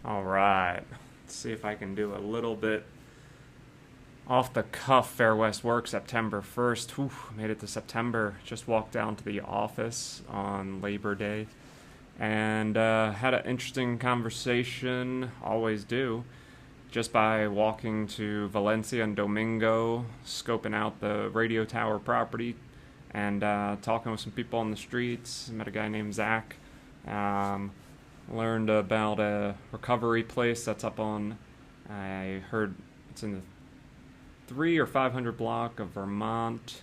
All right. Let's see if I can do a little bit off the cuff. FairWestWork, September 1st. Whew, made it to September. Just walked down to the office on Labor Day and had an interesting conversation. Always do. Just by walking to Valencia and Domingo, scoping out the radio tower property, and talking with some people on the streets. Met a guy named Zach. Um, Learned about a recovery place that's up on, I heard it's in the 3 or 500 block of Vermont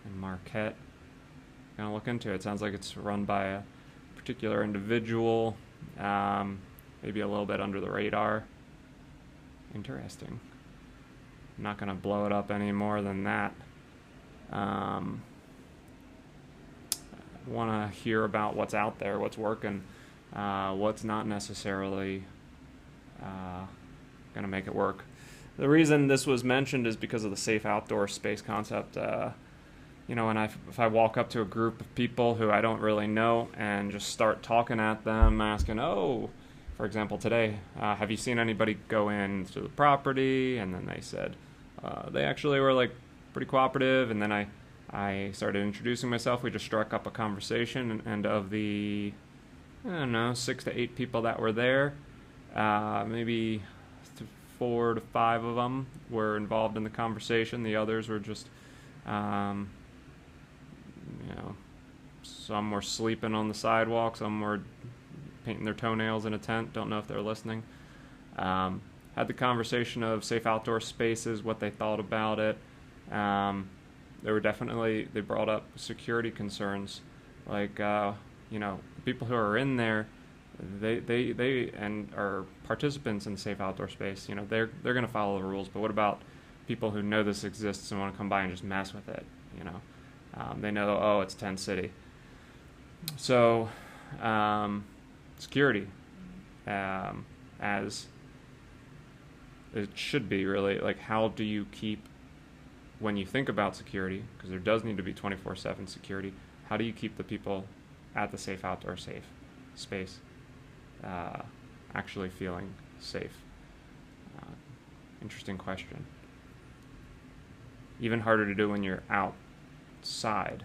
and Marquette. Gonna look into it. Sounds like it's run by a particular individual, maybe a little bit under the radar. Interesting. I'm not gonna blow it up any more than that. Um, Want to hear about what's out there, what's working, what's not necessarily going to make it work. The reason this was mentioned is because of the safe outdoor space concept. When if I walk up to a group of people who I don't really know and just start talking at them, asking, oh, for example, today, have you seen anybody go into the property? And then they said they actually were like pretty cooperative, and then I started introducing myself. We just struck up a conversation, and of the, I don't know, 6 to 8 people that were there, maybe 4 to 5 of them were involved in the conversation. The others were just, some were sleeping on the sidewalk, some were painting their toenails in a tent. Don't know if they're listening. Had the conversation of safe outdoor spaces, what they thought about it. They brought up security concerns, like people who are in there, they and are participants in safe outdoor space. They're going to follow the rules, but what about people who know this exists and want to come by and just mess with it? They know, oh, it's tent city. So security, as it should be, really, like, how do you keep, when you think about security, because there does need to be 24/7 security, how do you keep the people at the safe outdoor space actually feeling safe? Interesting question. Even harder to do when you're outside.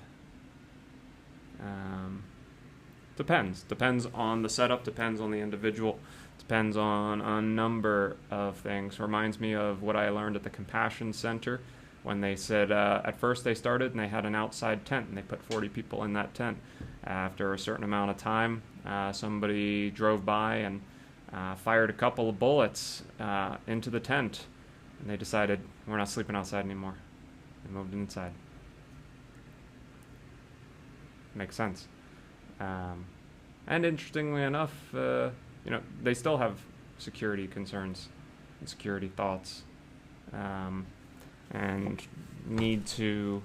Depends on the setup, depends on the individual, depends on a number of things. Reminds me of what I learned at the Compassion Center, when they said at first they started and they had an outside tent and they put 40 people in that tent. After a certain amount of time, somebody drove by and fired a couple of bullets into the tent, and they decided, we're not sleeping outside anymore. They moved inside. Makes sense. And interestingly enough, they still have security concerns and security thoughts. And need to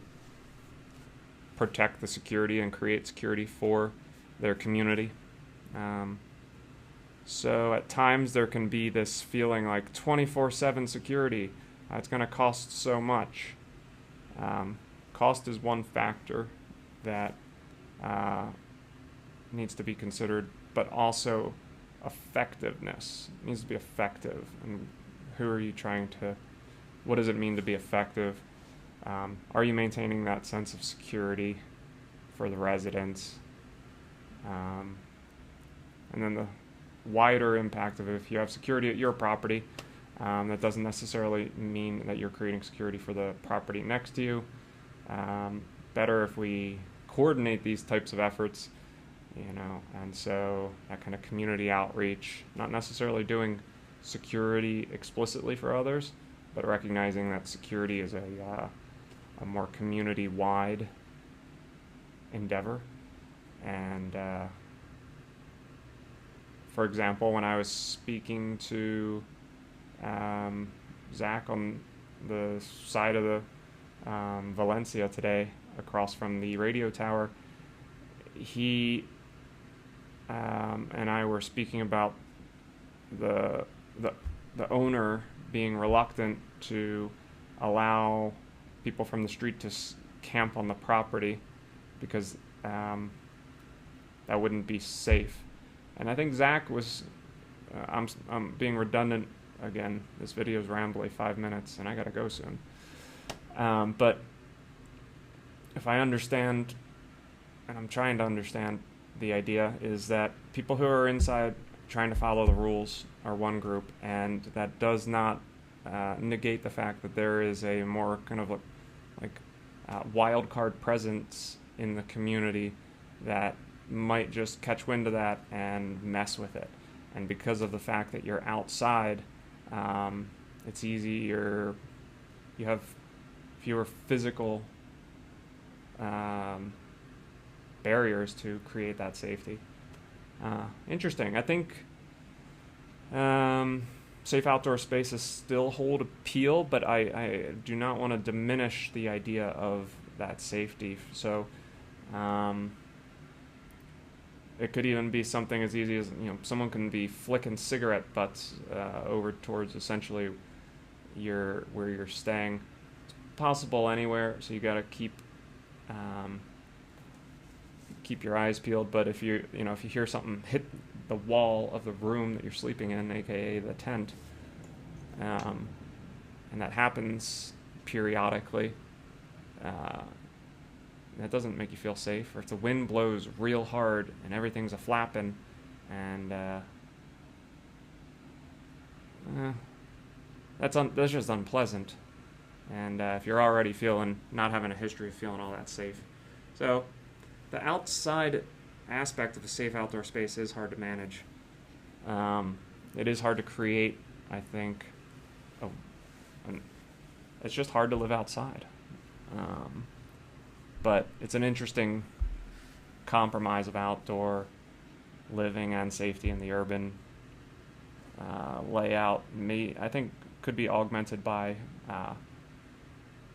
protect the security and create security for their community. So at times there can be this feeling like 24/7 security. It's going to cost so much. Cost is one factor that needs to be considered, but also effectiveness. It needs to be effective. And who are you trying to, what does it mean to be effective? Are you maintaining that sense of security for the residents? And then the wider impact of it, if you have security at your property, that doesn't necessarily mean that you're creating security for the property next to you. Better if we coordinate these types of efforts, and so that kind of community outreach, not necessarily doing security explicitly for others, but recognizing that security is a more community-wide endeavor. And for example, when I was speaking to Zach on the side of the Valencia today, across from the radio tower, he and I were speaking about the owner being reluctant to allow people from the street to camp on the property because that wouldn't be safe. And I think Zach was I'm being redundant again. This video is rambly, 5 minutes, and I gotta go soon. But if I understand, and I'm trying to understand, the idea is that people who are inside trying to follow the rules are one group, and that does not negate the fact that there is a more kind of like wild card presence in the community that might just catch wind of that and mess with it. And because of the fact that you're outside, it's easier, you have fewer physical barriers to create that safety. Interesting. I think safe outdoor spaces still hold appeal, but I do not want to diminish the idea of that safety. So it could even be something as easy as, someone can be flicking cigarette butts over towards essentially where you're staying. It's possible anywhere, so you got to keep your eyes peeled. But if you hear something hit the wall of the room that you're sleeping in, aka the tent, and that happens periodically, that doesn't make you feel safe. Or if the wind blows real hard and everything's a flapping, and that's just unpleasant. And if you're already not having a history of feeling all that safe, so the outside aspect of a safe outdoor space is hard to manage. It is hard to create, I think. It's just hard to live outside. But it's an interesting compromise of outdoor living and safety in the urban layout. I think could be augmented by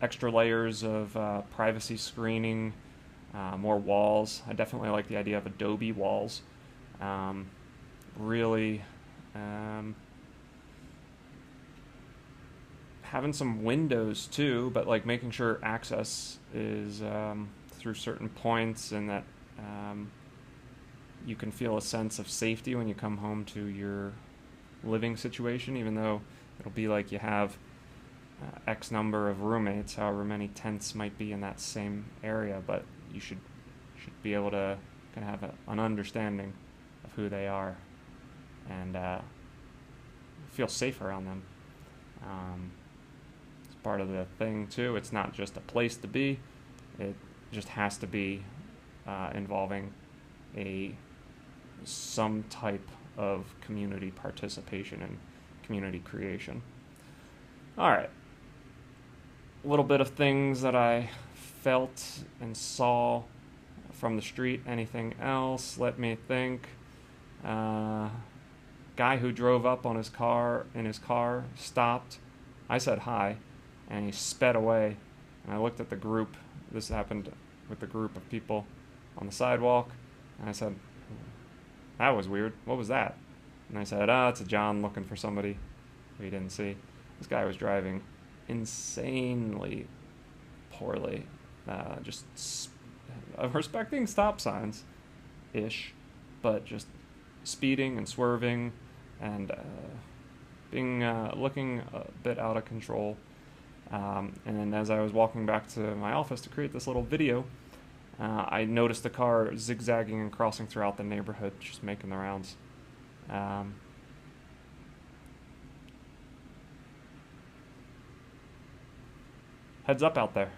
extra layers of privacy screening, more walls. I definitely like the idea of adobe walls. Really having some windows too, but like making sure access is through certain points, and that you can feel a sense of safety when you come home to your living situation, even though it'll be like you have X number of roommates, however many tents might be in that same area, but you should be able to kind of have an understanding of who they are and feel safe around them. It's part of the thing too. It's not just a place to be. It just has to be involving some type of community participation and community creation. All right. A little bit of things that I felt and saw from the street. Anything else? Let me think. Guy who drove up in his car stopped. I said hi, and he sped away. And I looked at the group. This happened with the group of people on the sidewalk, and I said, "That was weird. What was that?" And I said, "It's a John looking for somebody we didn't see." This guy was driving insanely poorly, just respecting stop signs ish, but just speeding and swerving and being looking a bit out of control. And then as I was walking back to my office to create this little video, I noticed the car zigzagging and crossing throughout the neighborhood, just making the rounds. Heads up out there.